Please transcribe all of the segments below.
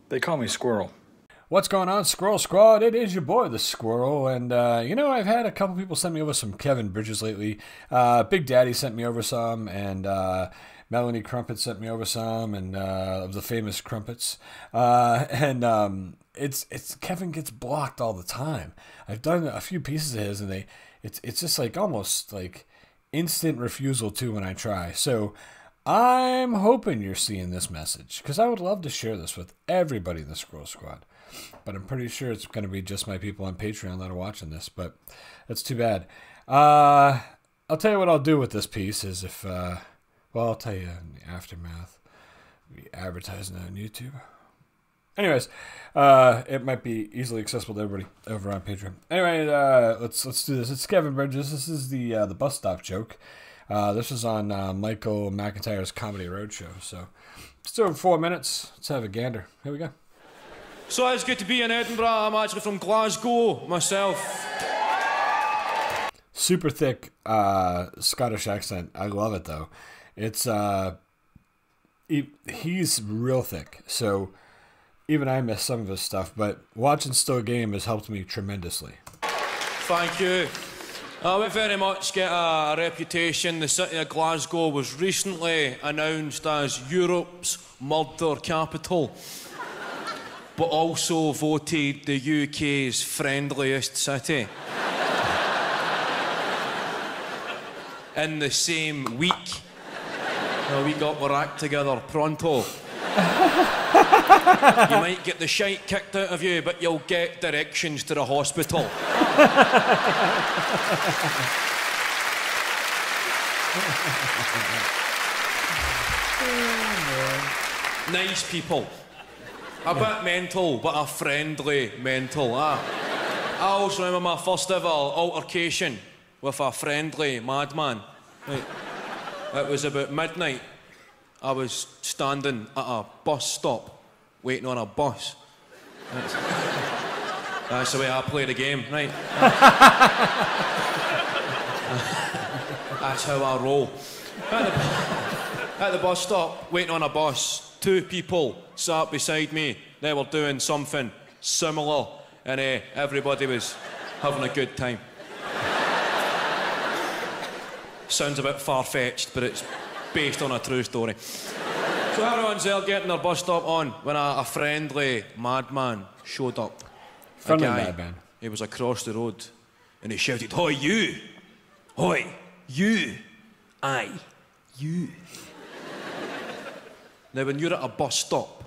They call me Squirrel. What's going on, Squirrel Squad? It is your boy, the Squirrel, and I've had a couple people send me over some Kevin Bridges lately. Big Daddy sent me over some, and Melanie Crumpet sent me over some, and of the famous Crumpets. It's Kevin gets blocked all the time. I've done a few pieces of his, and it's just like almost like instant refusal too when I try. So I'm hoping you're seeing this message, because I would love to share this with everybody in the Squirrel Squad. But I'm pretty sure it's going to be just my people on Patreon that are watching this, but that's too bad. I'll tell you what I'll do with this piece is if, I'll tell you in the aftermath. Be advertising on YouTube. Anyways, it might be easily accessible to everybody over on Patreon. Anyway, let's do this. It's Kevin Bridges. This is the bus stop joke. This is on Michael McIntyre's Comedy Roadshow. So let's do it in 4 minutes. Let's have a gander. Here we go. So it's good to be in Edinburgh. I'm actually from Glasgow myself. Super thick Scottish accent. I love it though. It's he's real thick. So even I miss some of his stuff, but watching Still Game has helped me tremendously. Thank you. We very much get a reputation. The city of Glasgow was recently announced as Europe's murder capital, but also voted the UK's friendliest city. In the same week, we got our act together pronto. You might get the shite kicked out of you, but you'll get directions to the hospital. Nice people. A bit mental, but a friendly mental. I also remember my first ever altercation with a friendly madman. Right. It was about midnight. I was standing at a bus stop, waiting on a bus. That's the way I play the game, right? That's how I roll. At the bus stop, waiting on a bus, two people sat beside me. They were doing something similar, and everybody was having a good time. Sounds a bit far-fetched, but it's based on a true story. So everyone's there getting their bus stop on when a friendly madman showed up. Friendly madman. He was across the road, and he shouted, "Hoi, you! Hoi, you! Aye, you!" Now, when you're at a bus stop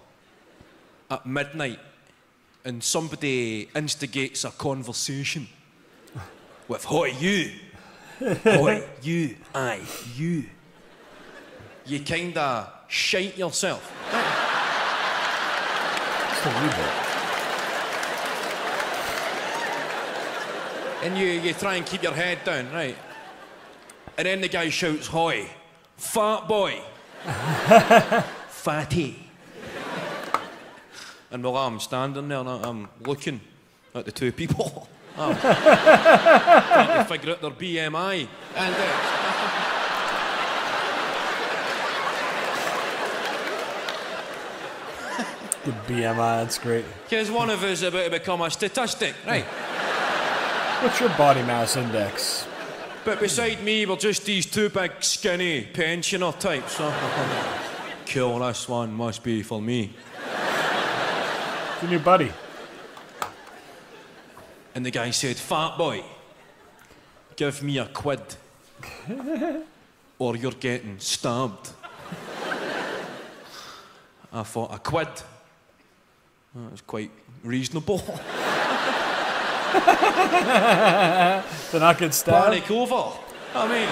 at midnight and somebody instigates a conversation with "Hoi, you! Hoi, you! Aye, you!" you kinda shite yourself. Just a wee bit. And you try and keep your head down, right? And then the guy shouts, "Hoi, fat boy." Fatty. And while I'm standing there and I'm looking at the two people, I'm trying to figure out their BMI. And the BMI, that's great. because one of us is about to become a statistic, right? What's your body mass index? But beside me were just these two big, skinny pensioner types. Cool, this one must be for me. It's your new buddy. And the guy said, "Fat boy, give me a quid, or you're getting stabbed." I thought, a quid? That was quite reasonable. To not get stabbed? Panic over. I mean,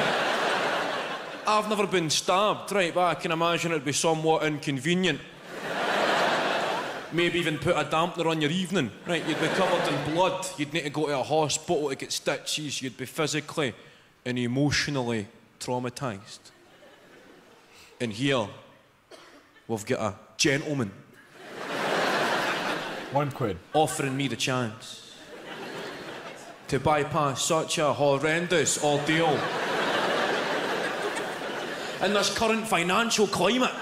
I've never been stabbed, right, but I can imagine it'd be somewhat inconvenient. Maybe even put a dampener on your evening, right? You'd be covered in blood. You'd need to go to a hospital to get stitches. You'd be physically and emotionally traumatised. And here, we've got a gentleman. £1. Offering me the chance to bypass such a horrendous ordeal in this current financial climate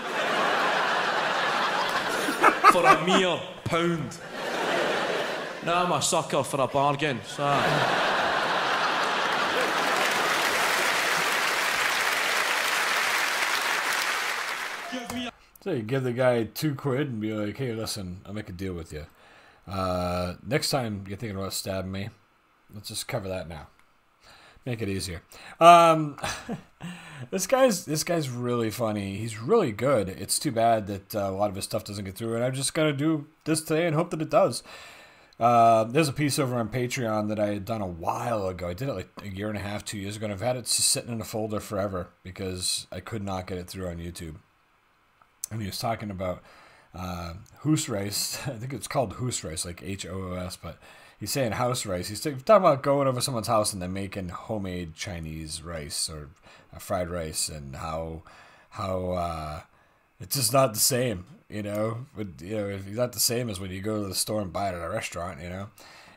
for a mere £1. Now I'm a sucker for a bargain. So. So you give the guy £2 and be like, hey, listen, I'll make a deal with you. Next time you're thinking about stabbing me, let's just cover that now. Make it easier. This guy's really funny. He's really good. It's too bad that a lot of his stuff doesn't get through, and I'm just gonna do this today and hope that it does. There's a piece over on Patreon that I had done a while ago. I did it like a year and a half, 2 years ago, and I've had it just sitting in a folder forever because I could not get it through on YouTube. And he was talking about hoose rice. I think it's called hoose rice, like HOOS, but he's saying house rice. He's talking about going over someone's house and then making homemade Chinese rice or fried rice, and how it's just not the same, you know. But it's not the same as when you go to the store and buy it at a restaurant, you know.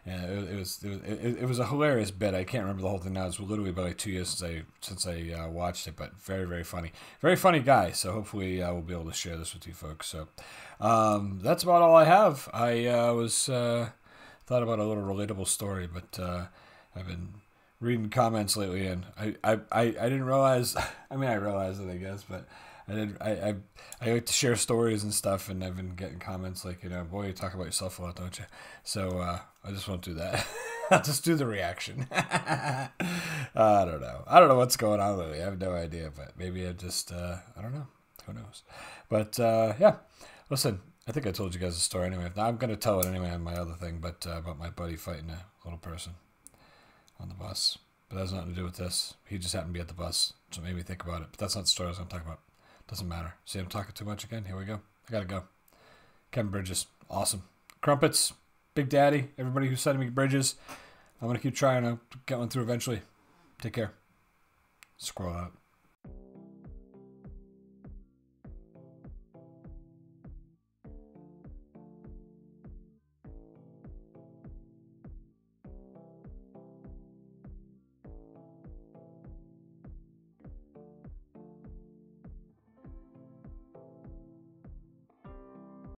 And it was a hilarious bit. I can't remember the whole thing now. It's literally about like 2 years since I watched it, but very funny guy. So hopefully we'll be able to share this with you folks. So that's about all I have. I thought about a little relatable story, but I've been reading comments lately, and I didn't realize. I mean, I realized it, I guess, but I like to share stories and stuff, and I've been getting comments like, boy, you talk about yourself a lot, don't you? So I just won't do that. I'll just do the reaction. I don't know. I don't know what's going on lately. I have no idea, but maybe I just I don't know. Who knows? But yeah, listen. I think I told you guys the story anyway. I'm going to tell it anyway on my other thing, but about my buddy fighting a little person on the bus. But that has nothing to do with this. He just happened to be at the bus, so it made me think about it. But that's not the story I was going to talk about. Doesn't matter. See, I'm talking too much again. Here we go. I got to go. Kevin Bridges. Awesome. Crumpets. Big Daddy. Everybody who's sending me bridges. I'm going to keep trying to get one through eventually. Take care. Squirrel out.